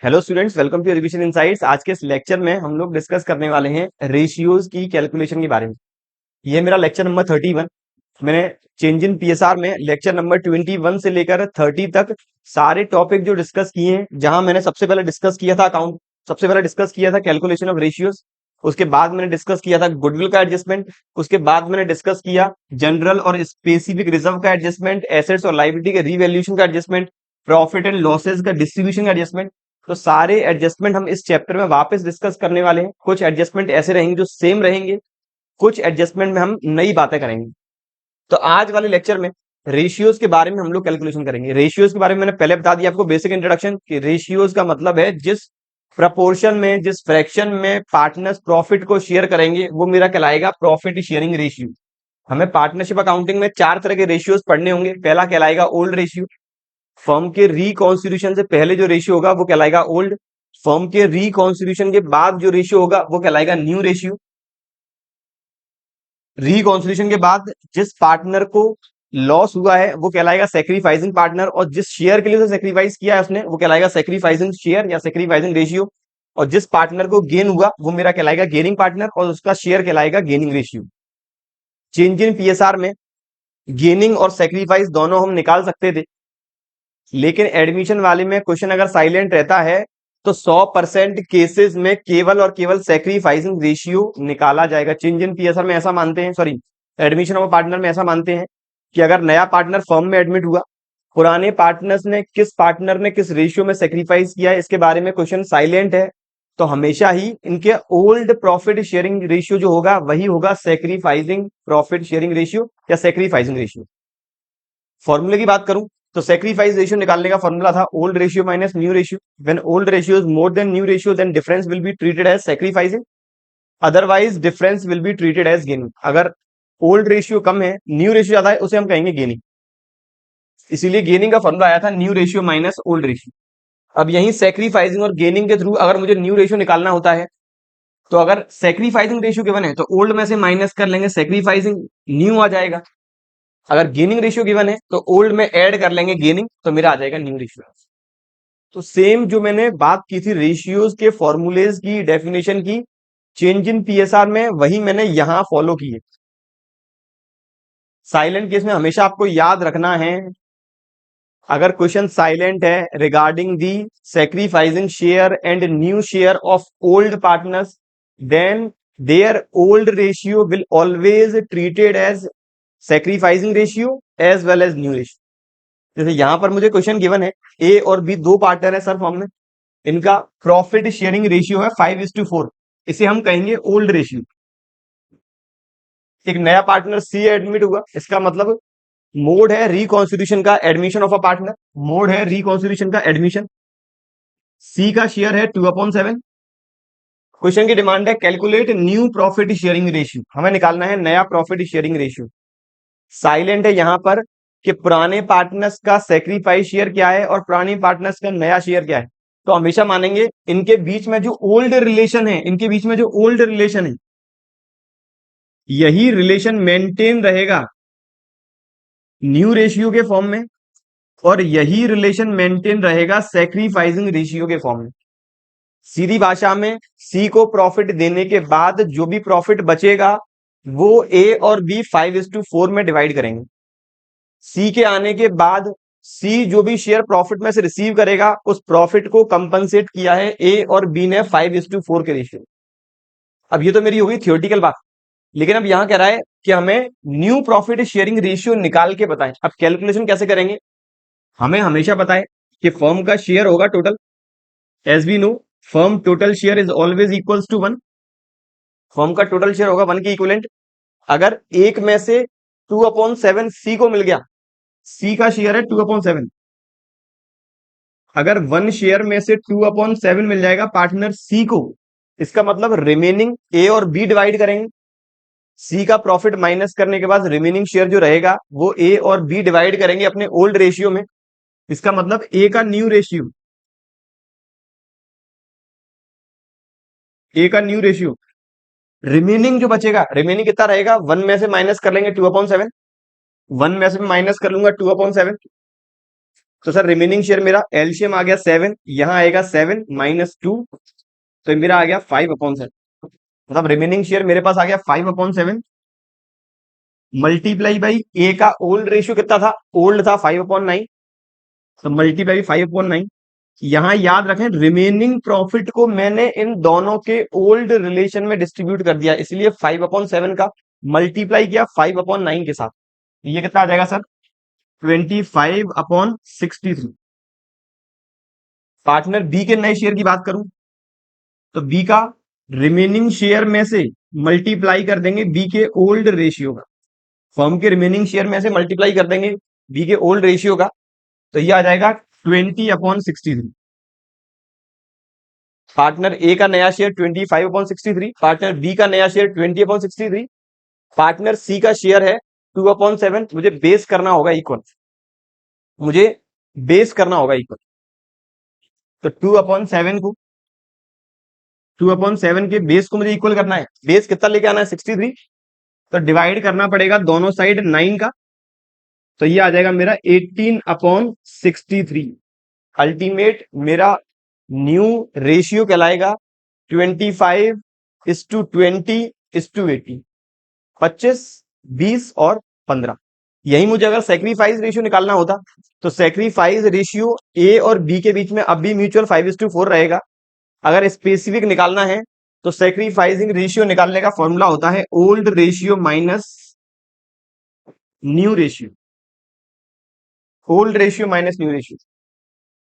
Hello students, welcome to Education Insights. आज के इस लेक्चर में हम लोग डिस्कस करने वाले हैं रेशियोज की कैलकुलेशन के बारे में। ये मेरा लेक्चर नंबर 31। मैंने चेंज इन पीएसआर में लेक्चर नंबर 21 से लेकर 30 तक सारे टॉपिक जो डिस्कस किए हैं, जहां मैंने सबसे पहले डिस्कस किया था अकाउंट, सबसे पहले डिस्कस किया था कैलकुलेशन ऑफ रेशियोज। उसके बाद मैंने डिस्कस किया था गुडविल का एडजस्टमेंट। उसके बाद मैंने डिस्कस किया जनरल और स्पेसिफिक रिजर्व का एडजस्टमेंट, एसेट्स और लायबिलिटी के रीवैल्यूएशन का एडजस्टमेंट, प्रॉफिट एंड लॉसेज का डिस्ट्रीब्यूशन का एडजस्टमेंट। तो सारे एडजस्टमेंट हम इस चैप्टर में वापस डिस्कस करने वाले हैं। कुछ एडजस्टमेंट ऐसे रहेंगे जो सेम रहेंगे, कुछ एडजस्टमेंट में हम नई बातें करेंगे। तो आज वाले लेक्चर में रेशियोज के बारे में हम लोग कैलकुलेशन करेंगे। रेशियोज के बारे में मैंने पहले बता दिया आपको बेसिक इंट्रोडक्शन कि रेशियोज का मतलब है जिस प्रपोर्शन में, जिस फ्रैक्शन में पार्टनर्स प्रॉफिट को शेयर करेंगे वो मेरा कहलाएगा प्रॉफिट शेयरिंग रेशियो। हमें पार्टनरशिप अकाउंटिंग में 4 तरह के रेशियोज पढ़ने होंगे। पहला कहलाएगा ओल्ड रेशियो। फर्म के रिकॉन्स्टिट्यूशन से पहले जो रेशियो होगा वो कहलाएगा ओल्ड। फर्म के रिकॉन्स्टिट्यूशन के बाद जो रेशियो होगा वो कहलाएगा न्यू रेशियो। रिकॉन्स्टिट्यूशन के बाद जिस पार्टनर को लॉस हुआ है वो कहलाएगा सेक्रीफाइसिंग पार्टनर, और जिस शेयर के लिए उसे सेक्रीफाइस किया है उसने वो कहलाएगा सेक्रीफाइसिंग शेयर या सेक्रीफाइसिंग रेशियो। और जिस पार्टनर को गेन हुआ वो मेरा कहलाएगा गेनिंग पार्टनर, और उसका शेयर कहलाएगा gaining ratio. Change in PSR में गेनिंग और सेक्रीफाइस दोनों हम निकाल सकते थे, लेकिन एडमिशन वाले में क्वेश्चन अगर साइलेंट रहता है तो 100% केसेस में केवल और केवल सेक्रीफाइसिंग रेशियो निकाला जाएगा। चेंज इन पीएसआर में ऐसा मानते हैं, सॉरी, एडमिशन ऑफ पार्टनर में ऐसा मानते हैं कि अगर नया पार्टनर फर्म में एडमिट हुआ, पुराने पार्टनर्स ने किस रेशियो में सेक्रीफाइस किया है इसके बारे में क्वेश्चन साइलेंट है, तो हमेशा ही इनके ओल्ड प्रॉफिट शेयरिंग रेशियो जो होगा वही होगा सेक्रीफाइसिंग प्रॉफिट शेयरिंग रेशियो या सेक्रीफाइसिंग रेशियो। फॉर्मूले की बात करूं तो सेक्रीफाइस रेशियो निकालने का फॉर्मूला था old ratio minus new ratio. When old ratio is more than new ratio then difference will be treated as sacrificing, otherwise difference will be treated as gaining. अगर old ratio कम है, new ratio ज्यादा है, उसे हम कहेंगे gaining. इसीलिए gaining का फॉर्मूला आया था new ratio minus old ratio. अब यही सेक्रीफाइसिंग और गेनिंग के थ्रू अगर मुझे न्यू रेशियो निकालना होता है तो अगर सेक्रीफाइसिंग रेशियो गिवन है तो ओल्ड में से माइनस कर लेंगे, सेक्रीफाइसिंग न्यू आ जाएगा। अगर गेनिंग रेशियो गिवन है तो ओल्ड में ऐड कर लेंगे गेनिंग, तो मेरा आ जाएगा न्यू रेशियो। तो सेम जो मैंने बात की थी रेशियोज के फॉर्मूलेज की, डेफिनेशन की, चेंज इन पीएसआर में वही मैंने यहां फॉलो की है। साइलेंट केस में हमेशा आपको याद रखना है, अगर क्वेश्चन साइलेंट है regarding the sacrificing share and new share of old partners, then their old ratio will always treated as sacrificing ratio as well as new ratio. जैसे यहां पर मुझे क्वेश्चन गिवन है, ए और बी दो पार्टनर है sir form में, इनका प्रॉफिट शेयरिंग रेशियो है 5:4, इसे हम कहेंगे ओल्ड रेशियो। एक नया पार्टनर सी एडमिट हुआ, इसका मतलब मोड है रिकॉन्स्टिट्यूशन का admission of a partner, mode है रिकॉन्स्टिट्यूशन का एडमिशन। सी का शेयर है 2/7। क्वेश्चन की डिमांड है calculate new profit sharing ratio, हमें निकालना है नया प्रॉफिट शेयरिंग रेशियो। साइलेंट है यहां पर कि पुराने पार्टनर्स का सेक्रीफाइस शेयर क्या है और पुराने पार्टनर्स का नया शेयर क्या है। तो हमेशा मानेंगे इनके बीच में जो ओल्ड रिलेशन है, इनके बीच में जो ओल्ड रिलेशन है यही रिलेशन मेंटेन रहेगा न्यू रेशियो के फॉर्म में, और यही रिलेशन मेंटेन रहेगा सेक्रीफाइसिंग रेशियो के फॉर्म में। सीधी भाषा में सी को प्रॉफिट देने के बाद जो भी प्रॉफिट बचेगा वो ए और बी 5:4 में डिवाइड करेंगे। सी के आने के बाद सी जो भी शेयर प्रॉफिट में से रिसीव करेगा उस प्रॉफिट को कंपनसेट किया है ए और बी ने 5:4 के रेशियो। अब ये तो मेरी होगी थियोरेटिकल बात, लेकिन अब यहां कह रहा है कि हमें न्यू प्रॉफिट शेयरिंग रेशियो निकाल के बताएं। अब कैलकुलेशन कैसे करेंगे, हमें हमेशा पता है कि फर्म का शेयर होगा total, as we know firm total share is always equals to 1। Firm का टोटल शेयर होगा 1 के इक्विवेलेंट। अगर एक में से 2/7 सी को मिल गया, सी का शेयर है 2/7, अगर 1 शेयर में से 2/7 मिल जाएगा पार्टनर सी को, इसका मतलब रिमेनिंग ए और बी डिवाइड करेंगे। सी का प्रॉफिट माइनस करने के बाद रिमेनिंग शेयर जो रहेगा वो ए और बी डिवाइड करेंगे अपने ओल्ड रेशियो में। इसका मतलब ए का न्यू रेशियो, ए का न्यू रेशियो, रिमेनिंग जो बचेगा, रिमेनिंग कितना रहेगा, 1 में से माइनस कर लेंगे 2/7, 1 में से माइनस कर लूंगा 2/7, तो सर रिमेनिंग शेयर मेरा एलसीएम आ गया 7, यहां आएगा 7 - 2, तो ये मेरा आ गया 5/7। मतलब रिमेनिंग शेयर मेरे पास आ गया 5/7 मल्टीप्लाई बाई ए का ओल्ड रेशियो कितना था, ओल्ड था 5/9, तो मल्टीप्लाई 5/9। यहां याद रखें रिमेनिंग प्रॉफिट को मैंने इन दोनों के ओल्ड रिलेशन में डिस्ट्रीब्यूट कर दिया, इसलिए 5/7 का मल्टीप्लाई किया 5/9 के साथ। ये कितना आ जाएगा सर, 25/63। पार्टनर बी के नए शेयर की बात करूं तो बी का रिमेनिंग शेयर में से मल्टीप्लाई कर देंगे बी के ओल्ड रेशियो का, फर्म के रिमेनिंग शेयर में से मल्टीप्लाई कर देंगे बी के ओल्ड रेशियो का, तो ये आ जाएगा 20/63। पार्टनर ए का नया शेयर 25/63, पार्टनर बी का नया शेयर 20/63, पार्टनर सी का शेयर है 2/7। मुझे बेस करना होगा इक्वल, मुझे बेस करना होगा इक्वल। तो 2/7 के बेस को मुझे इक्वल करना है। बेस कितना लेके आना है, 63। तो डिवाइड करना पड़ेगा दोनों साइड 9 का, तो ये आ जाएगा मेरा 18/63। अल्टीमेट मेरा न्यू रेशियो कहलाएगा 25:20:80, 25, 20 और 15। यही मुझे अगर सेक्रीफाइस रेशियो निकालना होता तो सेक्रीफाइस रेशियो ए और बी के बीच में अब भी म्यूचुअल 5:4 रहेगा। अगर स्पेसिफिक निकालना है तो सेक्रीफाइसिंग रेशियो निकालने का फॉर्मूला होता है old ratio minus new ratio, old ratio minus new ratio.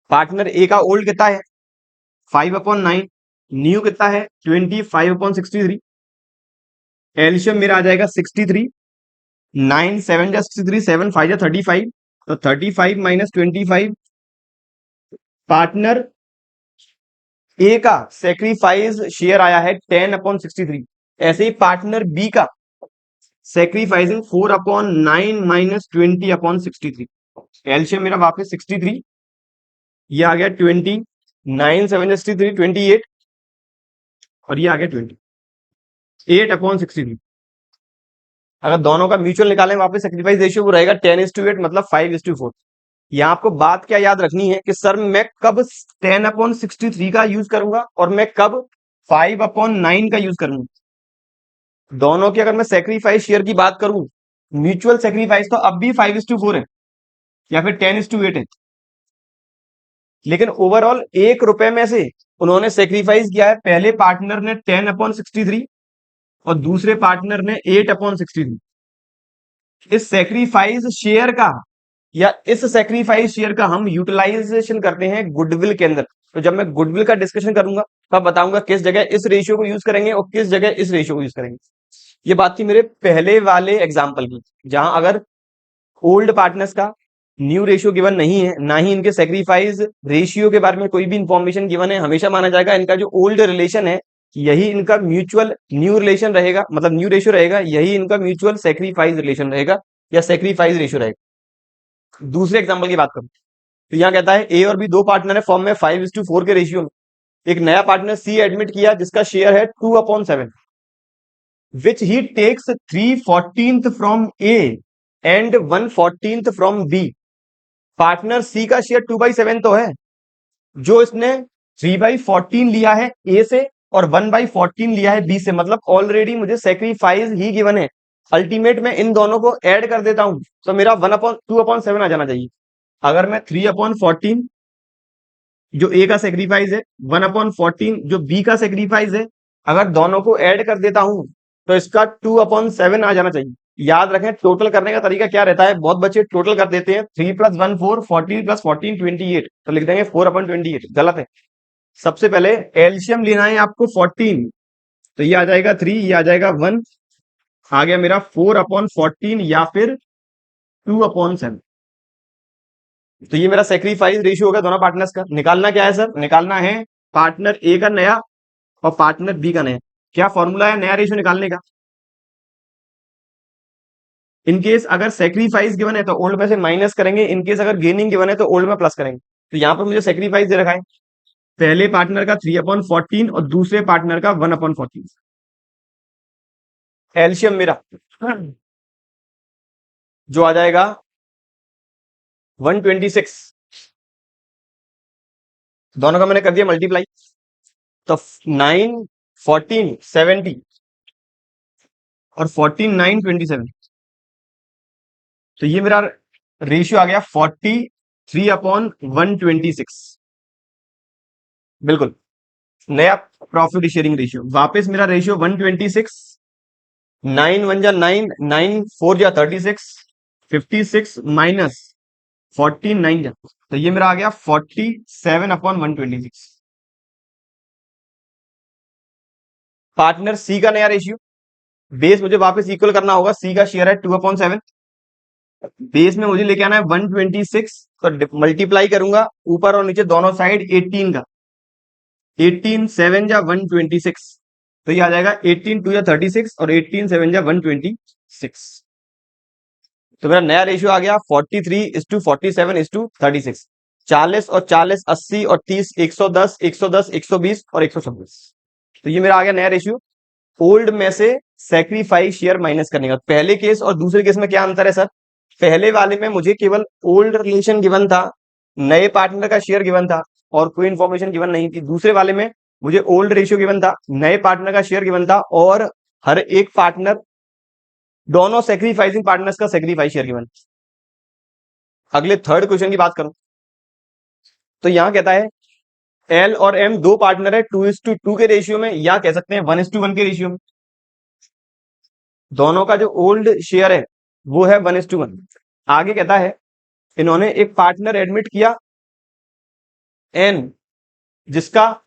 Partner A का ओल्ड कितना है 5/9, न्यू कितना है 25/63। एल्शियम मेरा आ जाएगा 63, 9 7 जा 63, 7 5 जा 35, तो 35 - 25। पार्टनर ए का सेक्रीफाइस शेयर आया है 10/63। ऐसे ही पार्टनर बी का सेक्रीफाइसिंग 4/9 - 20/63। एल्शियम मेरा वापस 63, ये आ गया 20, 9 7 63 28, और ये आ गया 28/63। अगर दोनों का म्यूचुअल निकालें वापस सेक्रीफाइस रेशियो वो रहेगा 10:8, मतलब 5:4। यहाँ आपको बात क्या याद रखनी है कि सर मैं कब 10/63 का यूज करूंगा और मैं कब 5/9 का यूज करूंगा। दोनों की अगर मैं सेक्रीफाइस शेयर की बात करूं, म्यूचुअल सेक्रीफाइस तो अब भी 5:4 है या फिर 10:8 है, लेकिन ओवरऑल ₹1 में से उन्होंने सेक्रीफाइस किया है। पहले पार्टनर ने 10/63 और दूसरे पार्टनर ने 8/63। इस सेक्रीफाइस शेयर का या इस सेक्रीफाइस शेयर का हम यूटिलाइजेशन करते हैं गुडविल के अंदर। तो जब मैं गुडविल का डिस्कशन करूंगा तब बताऊंगा किस जगह इस रेशियो को यूज करेंगे और किस जगह इस रेशियो को यूज करेंगे। ये बात थी मेरे पहले वाले एग्जाम्पल की, जहां अगर ओल्ड पार्टनर्स का न्यू रेशियो गिवन नहीं है, ना ही इनके सेक्रीफाइस रेशियो के बारे में कोई भी इंफॉर्मेशन गिवन है, हमेशा माना जाएगा इनका जो ओल्ड रिलेशन है यही इनका म्यूचुअल न्यू रिलेशन रहेगा, मतलब न्यू रेशियो रहेगा, यही इनका म्यूचुअल सेक्रीफाइस रिलेशन रहेगा या सेक्रीफाइस रेशियो रहेगा। दूसरे एग्जाम्पल की बात करूं तो यहां कहता है ए और बी दो पार्टनर है फॉर्म में 5:4 के रेशियो में। एक नया पार्टनर सी एडमिट किया जिसका शेयर है 2/7, which he takes 3/14 from A and 1/14 from B. Partner C का शेयर 2/7 तो है, जो इसने 3/14 लिया है ए से और 1/14 लिया है बी से, मतलब ऑलरेडी मुझे सेक्रीफाइस ही गिवन है। अल्टीमेट में इन दोनों को ऐड कर देता हूं तो मेरा 2/7 आ जाना चाहिए। अगर मैं 3/14 जो ए का सेक्रीफाइस है, 1/14 जो बी का सेक्रीफाइस है, अगर दोनों को ऐड कर देता हूं तो इसका 2/7 आ जाना चाहिए। याद रखें टोटल करने का तरीका क्या रहता है, बहुत बच्चे टोटल कर देते हैं 3 + 1 4, 14 + 14 28, तो लिख देंगे 4/28, गलत है। सबसे पहले एल्शियम लेना है आपको 14, तो ये आ जाएगा 3, ये आ जाएगा 1, आ गया मेरा 4/14 या फिर 2/7। तो ये मेरा सेक्रीफाइस रेशियो होगा दोनों पार्टनर्स का। निकालना क्या है सर, निकालना है पार्टनर ए का नया और पार्टनर बी का नया। क्या फॉर्मूला है नया रेशियो निकालने का, इनकेस अगर सेक्रीफाइस गिवन है तो ओल्ड में से माइनस करेंगे, इनकेस अगर गेनिंग गिवन है तो ओल्ड में प्लस करेंगे। तो यहां पर मुझे सेक्रीफाइस दे रखा है पहले पार्टनर का 3/14 और दूसरे पार्टनर का 1/14। एल्शियम मेरा जो आ जाएगा 126, दोनों का मैंने कर दिया मल्टीप्लाई, तो 9 14 70 और 14 9 27, तो ये मेरा रेशियो आ गया 43/126। बिल्कुल नया प्रॉफिट शेयरिंग रेशियो, वापस मेरा रेशियो 126, 9 1 जा 9, 9 4 जा 36, 56 माइनस 49 जा, तो ये मेरा आ गया 47/126। पार्टनर सी का नया रेशियो, बेस मुझे वापस इक्वल करना होगा, सी का शेयर है 2/7, बेस में मुझे लेके आना है 126, तो मल्टीप्लाई करूंगा ऊपर और नीचे दोनों साइड 18 का, 18 7 जा 126, तो ये आ जाएगा 18 2 जा 36 और 18 7 जा 126। तो मेरा नया रेशियो आ गया 43:47:36, 40 और 40 80 और 30 110 110 120 और 126, तो ये मेरा आ गया नया रेशियो। ओल्ड में से सेक्रीफाइस शेयर माइनस करने का, पहले केस और दूसरे केस में क्या अंतर है सर? पहले वाले में मुझे केवल ओल्ड रिलेशन गिवन था, नए पार्टनर का शेयर गिवन था और कोई इंफॉर्मेशन गिवन नहीं थी। दूसरे वाले में मुझे ओल्ड रेशियो गिवन था, नए पार्टनर का शेयर गिवन था और हर एक पार्टनर, दोनों सेक्रीफाइसिंग पार्टनर्स का सेक्रीफाइस शेयर गिवन। अगले थर्ड क्वेश्चन की बात करूं तो यहां कहता है एल और एम दो पार्टनर है 2:2 के रेशियो में, या कह सकते हैं 1:1 के रेशियो में। दोनों का जो ओल्ड शेयर है वो है 1:1। आगे कहता है इन्होंने एक पार्टनर एडमिट किया एन, जिसका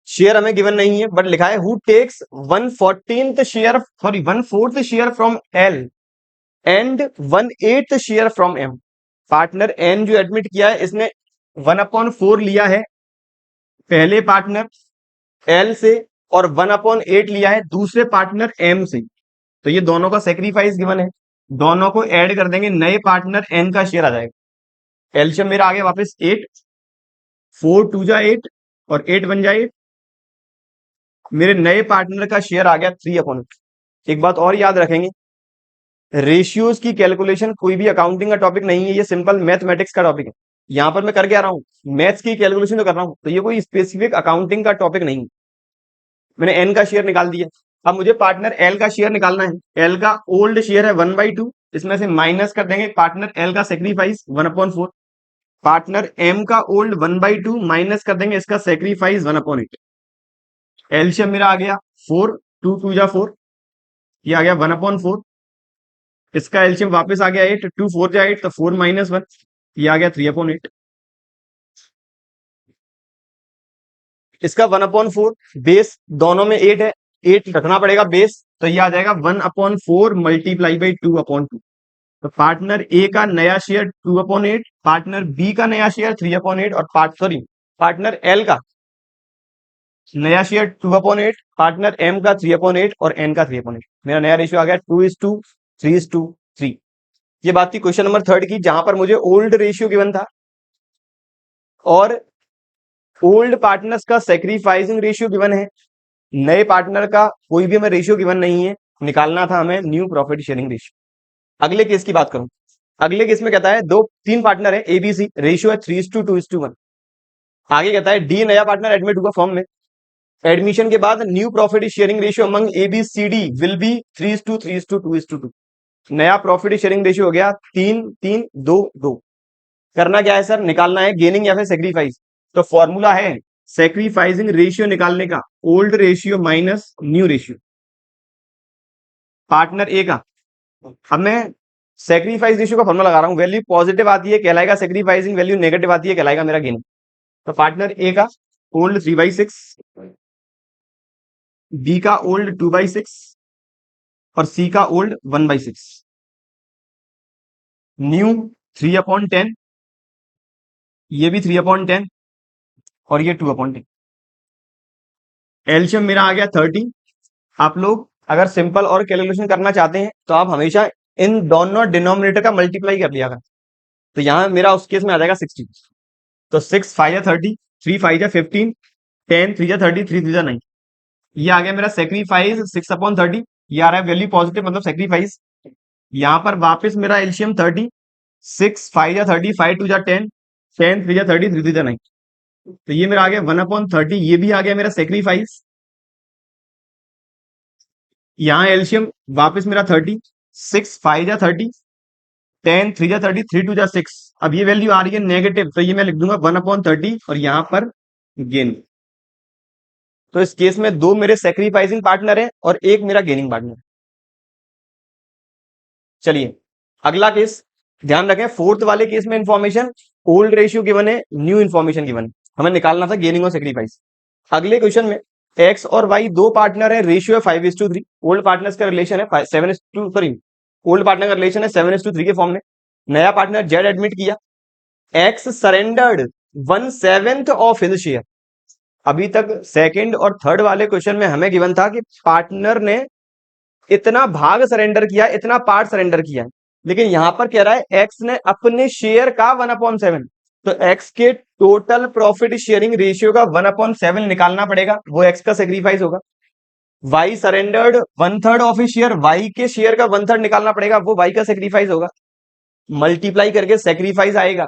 शेयर हमें गिवन नहीं है बट लिखा है who takes 1/14 share, sorry 1/4 share from L and 1/8 share from M. Partner N जो एडमिट किया है इसने 1/4 लिया है पहले पार्टनर एल से और 1/8 लिया है दूसरे पार्टनर एम से, तो ये दोनों का सेक्रीफाइस गिवन है, दोनों को ऐड कर देंगे, नए पार्टनर एन का शेयर आ जाएगा। एल्शियम मेरा आ गया वापस 8, 4 2 जा 8 और 8 1 जा 8, मेरे नए पार्टनर का शेयर आ गया 3/8। एक बात और याद रखेंगे, रेशियोज की कैलकुलेशन कोई भी अकाउंटिंग का टॉपिक नहीं है, ये सिंपल मैथमेटिक्स का टॉपिक है। यहां पर मैं करके आ रहा हूं मैथ्स की कैलकुलेशन तो कर रहा हूं, तो ये कोई स्पेसिफिक अकाउंटिंग का टॉपिक नहीं है। मैंने एन का शेयर निकाल दिया, अब मुझे पार्टनर एल का शेयर निकालना है। एल का ओल्ड शेयर है 1/2, इसमें से माइनस कर देंगे पार्टनर एल का सेक्रीफाइस 1/4, पार्टनर एम का ओल्ड 1/2 माइनस कर देंगे इसका सेक्रीफाइस 1/8। एलशियम मेरा आ गया 4, 2 2 जा 4, ये आ गया 1/4, इसका एलशियम वापस आ गया 8, 2 4 जा 8, तो 4 - 1, ये आ गया 3/8। इसका 1/4 बेस दोनों में 8 है, 8 रखना पड़ेगा बेस, तो ये आ जाएगा 1/4 मल्टीप्लाई बाई 2/2। तो पार्टनर ए का नया शेयर 2/8, पार्टनर बी का नया शेयर 3/8 और पार्टनर एल का नया शेयर 2/8, पार्टनर एम का 3/8 और एन का 3/8। मेरा नया रेशियो आ गया 2:3:3। ये बात थी क्वेश्चन नंबर 3 की, जहां पर मुझे ओल्ड रेशियो गिवन था और ओल्ड पार्टनर्स का सेक्रीफाइसिंग रेशियो गिवन है, नए पार्टनर का कोई भी हमें रेशियो गिवन नहीं है, निकालना था हमें न्यू प्रॉफिट शेयरिंग रेशियो। अगले केस की बात करूं, अगले केस में कहता है तीन पार्टनर है एबीसी, रेशियो है 3:2:1। आगे कहता है डी नया पार्टनर एडमिट हुआ फॉर्म में, एडमिशन के बाद new profit sharing ratio among ABCD will be 3:3:2:2। नया प्रॉफिट शेयरिंग रेशियो हो गया 3:3:2:2। करना क्या है सर? निकालना है गेनिंग या फिर सेक्रीफाइस। तो फॉर्मूला है सेक्रीफाइसिंग रेशियो निकालने का, old ratio minus new ratio. Partner A का, अब मैं सेक्रीफाइस रेशियो का फॉर्मूला लगा रहा हूं, वैल्यू पॉजिटिव आती है कहलाएगा सेक्रीफाइसिंग, वैल्यू नेगेटिव आती है कहलाएगा मेरा गेनिंग। तो पार्टनर ए का ओल्ड 3/6, बी का ओल्ड 2/6 और सी का ओल्ड 1/6। न्यू 3/10, ये भी 3/10 और ये 2/10। एलशियम मेरा आ गया 30। आप लोग अगर सिंपल और कैलकुलेशन करना चाहते हैं तो आप हमेशा इन दोनों डिनोमिनेटर का मल्टीप्लाई कर लिया कर, तो यहां मेरा उस केस में आ जाएगा 60। तो 6 5 जा 30, 3 5 जा 15, 10 3 जा 30, 3 3 जा 9। ये आ गया मेरा सेक्रीफाइस 6/30, ये आ रहा है वैल्यू पॉजिटिव मतलब सेक्रीफाइस। यहां पर वापस मेरा एलशियम 30, 6 5 जा 30, 5 2 जा 10, 10 3 जा 30, 3 3 जा 9। तो ये मेरा आ गया 1/30, ये भी आ गया मेरा सेक्रीफाइस। यहाँ एल्शियम वापस मेरा 30, 6 5 जा 30, 10 3 जा 30, 3 2 जा 6। अब ये वैल्यू आ रही है नेगेटिव, तो ये मैं लिख दूंगा 1/30 और यहां पर गेन। तो इस केस में दो मेरे सेक्रीफाइसिंग पार्टनर है और एक मेरा गेनिंग पार्टनर। चलिए अगला केस ध्यान रखें, फोर्थ वाले केस में इंफॉर्मेशन ओल्ड रेशियो गिवन है, न्यू इन्फॉर्मेशन गिवन है, हमें निकालना था गेनिंग और सेक्रीफाइस। अगले क्वेश्चन में एक्स और वाई दो पार्टनर है, रेशियो है 5:3। ओल्ड पार्टनर्स का रिलेशन है 7:, सॉरी, ओल्ड पार्टनर का रिलेशन है 7:3 के फॉर्म में। नया पार्टनर जेड एडमिट किया, x surrendered 1/7 of his share. अभी तक सेकंड और थर्ड वाले क्वेश्चन में हमें गिवन था कि पार्टनर ने इतना भाग सरेंडर किया, इतना पार्ट सरेंडर किया है, लेकिन यहां पर कह रहा है एक्स ने अपने शेयर का 1/7। तो एक्स के टोटल प्रॉफिट शेयरिंग रेशियो का 1/7 निकालना पड़ेगा, वो एक्स का सेक्रीफाइस होगा। Y surrendered 1/3 of his share, Y के शेयर का 1/3 निकालना पड़ेगा, वो वाई का सेक्रीफाइस होगा। मल्टीप्लाई करके सेक्रीफाइस आएगा,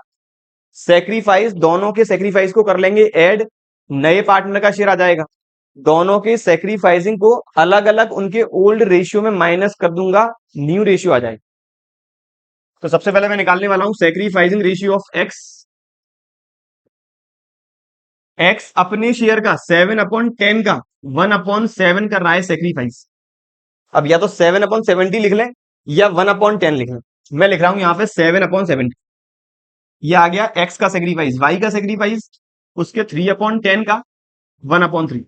सेक्रीफाइस दोनों के सेक्रीफाइस को कर लेंगे ऐड, नए पार्टनर का शेयर आ जाएगा। दोनों के सेक्रीफाइसिंग को अलग अलग उनके ओल्ड रेशियो में माइनस कर दूंगा, न्यू रेशियो आ जाएगा। तो सबसे पहले मैं निकालने वाला हूं sacrificing ratio of x. X अपने शेयर का 7/10 का 1/7 कर रहा है सेक्रीफाइस। अब या तो 7/70 लिख लें या 1/10 लिख लें। मैं लिख रहा हूं यहां पे 7/70। ये आ गया एक्स का सेक्रीफाइस, वाई का सेक्रीफाइस उसके 3/10 का 1/3।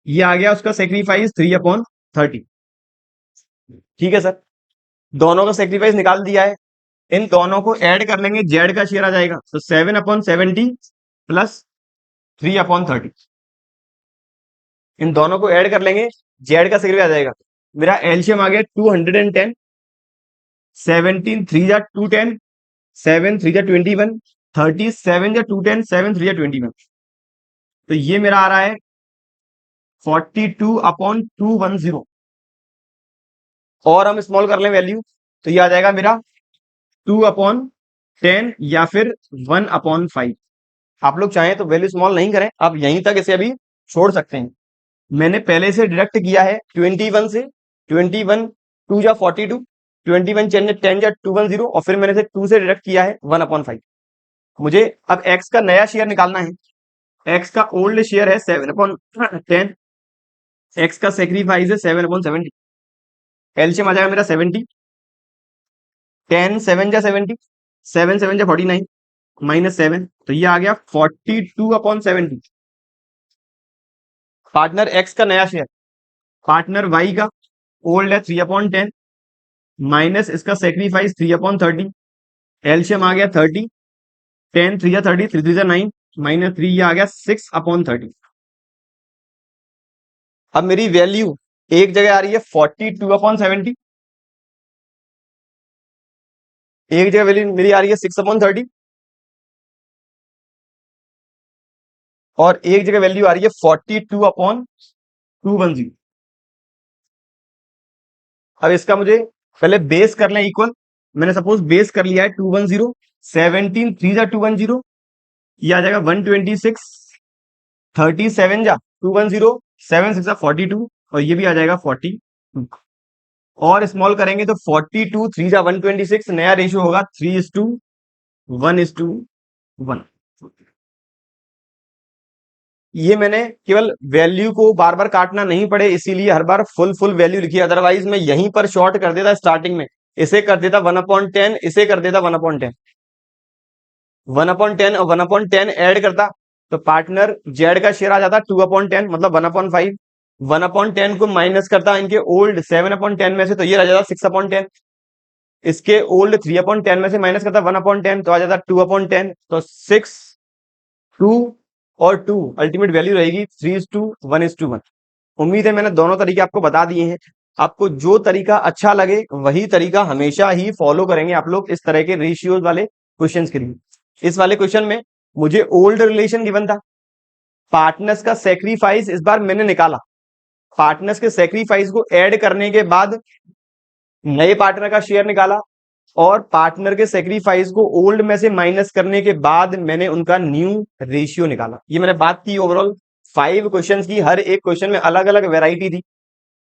ये आ गया उसका सेक्रीफाइस 3/30। ठीक है सर, दोनों का सेक्रीफाइस निकाल दिया है, इन दोनों को ऐड कर लेंगे, जेड का शेयर आ जाएगा, तो 7/70 प्लस 3/30। इन दोनों को ऐड कर लेंगे, जेड का सेक्रीफाइस आ जाएगा। मेरा एलसीएम आ गया 210, 17 3 जा 210, 7 3 जा 21, 37 जा 210, 7 3 जा 21। तो ये मेरा आ रहा है 42/210। और हम स्मॉल कर लें वैल्यू, तो ये आ जाएगा मेरा 2/10 या फिर 1/5। आप लोग चाहें तो वैल्यू स्मॉल नहीं करें, आप यहीं तक इसे अभी छोड़ सकते हैं। मैंने पहले से डिडक्ट किया है 21 से, 21 2 जा 42, 21 10 जा 210, और फिर मैंने से 2 से डिडक्ट किया है 1/5। मुझे अब एक्स का नया शेयर निकालना है। एक्स का ओल्ड शेयर है 7/10, एक्स का सेक्रीफाइस है 7/70। एलसीएम आ जाएगा मेरा 70, 10 7 जा 70, 7 7 जा 49 -7, तो ये आ गया 42/70। पार्टनर एक्स का नया शेयर, पार्टनर वाई का ओल्ड है 3/10 माइनस इसका सेक्रीफाइस 3/30। एलसीएम आ गया 30, 10 3 जा 30, 3 3 जा 9 -3, ये आ गया 6/30। अब मेरी वैल्यू एक जगह आ रही है 42/70, एक जगह वैल्यू मेरी आ रही है 6/30, और एक जगह वैल्यू आ रही है 42/210। अब इसका मुझे पहले बेस कर लें इक्वल। मैंने सपोज बेस कर लिया है 210, 17 3 जा 210, ये आ जाएगा 126, 37 जा 210, 7 6 जा 42, और ये भी आ जाएगा 42। और स्मॉल करेंगे तो 42 3 जा 126, नया रेशियो होगा 3:1:1। ये मैंने केवल वैल्यू को बार बार काटना नहीं पड़े इसीलिए हर बार फुल फुल वैल्यू लिखी, अदरवाइज मैं यहीं पर शॉर्ट कर देता स्टार्टिंग में, इसे कर देता 1/10, इसे कर देता 1/10, 1/10 और 1/10 ऐड करता, तो पार्टनर जेड का शेयर आ जाता 2/10, मतलब 1/5। 1/10 को माइनस करता इनके ओल्ड 7/10 में से, तो ये रह जाता 6/10। इसके ओल्ड 3/10 में से माइनस करता 1/10, तो आ जाता 2/10, तो 6 2 और 2 अल्टीमेट वैल्यू रहेगी 3:1:1। उम्मीद है मैंने दोनों तरीके आपको बता दिए हैं। आपको जो तरीका अच्छा लगे वही तरीका हमेशा ही फॉलो करेंगे आप लोग इस तरह के रेशियोज वाले क्वेश्चंस के लिए। इस वाले क्वेश्चन में मुझे ओल्ड रिलेशन गिवन था, पार्टनर्स का सेक्रीफाइस इस बार मैंने निकाला, पार्टनर्स के सेक्रीफाइस को ऐड करने के बाद नए पार्टनर का शेयर निकाला, और पार्टनर के सेक्रीफाइस को ओल्ड में से माइनस करने के बाद मैंने उनका न्यू रेशियो निकाला। ये मैंने बात की ओवरऑल 5 क्वेश्चंस की, हर एक क्वेश्चन में अलग अलग वेराइटी थी।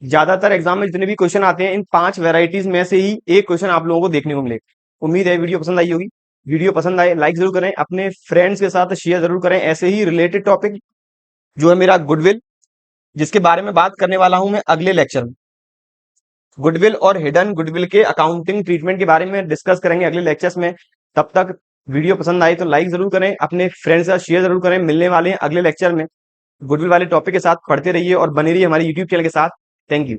ज्यादातर एग्जाम में जितने भी क्वेश्चन आते हैं इन 5 वेराइटीज में से ही एक क्वेश्चन आप लोगों को देखने को मिलेगा। उम्मीद है वीडियो पसंद आई होगी। वीडियो पसंद आए लाइक जरूर करें, अपने फ्रेंड्स के साथ शेयर जरूर करें। ऐसे ही रिलेटेड टॉपिक जो है मेरा गुडविल, जिसके बारे में बात करने वाला हूं मैं अगले लेक्चर में। गुडविल और हिडन गुडविल के अकाउंटिंग ट्रीटमेंट के बारे में डिस्कस करेंगे अगले लेक्चर्स में। तब तक वीडियो पसंद आए तो लाइक जरूर करें, अपने फ्रेंड्स के साथ शेयर जरूर करें। मिलने वाले हैं अगले लेक्चर में गुडविल वाले टॉपिक के साथ। पढ़ते रहिए और बने रहिए हमारे यूट्यूब चैनल के साथ। Thank you.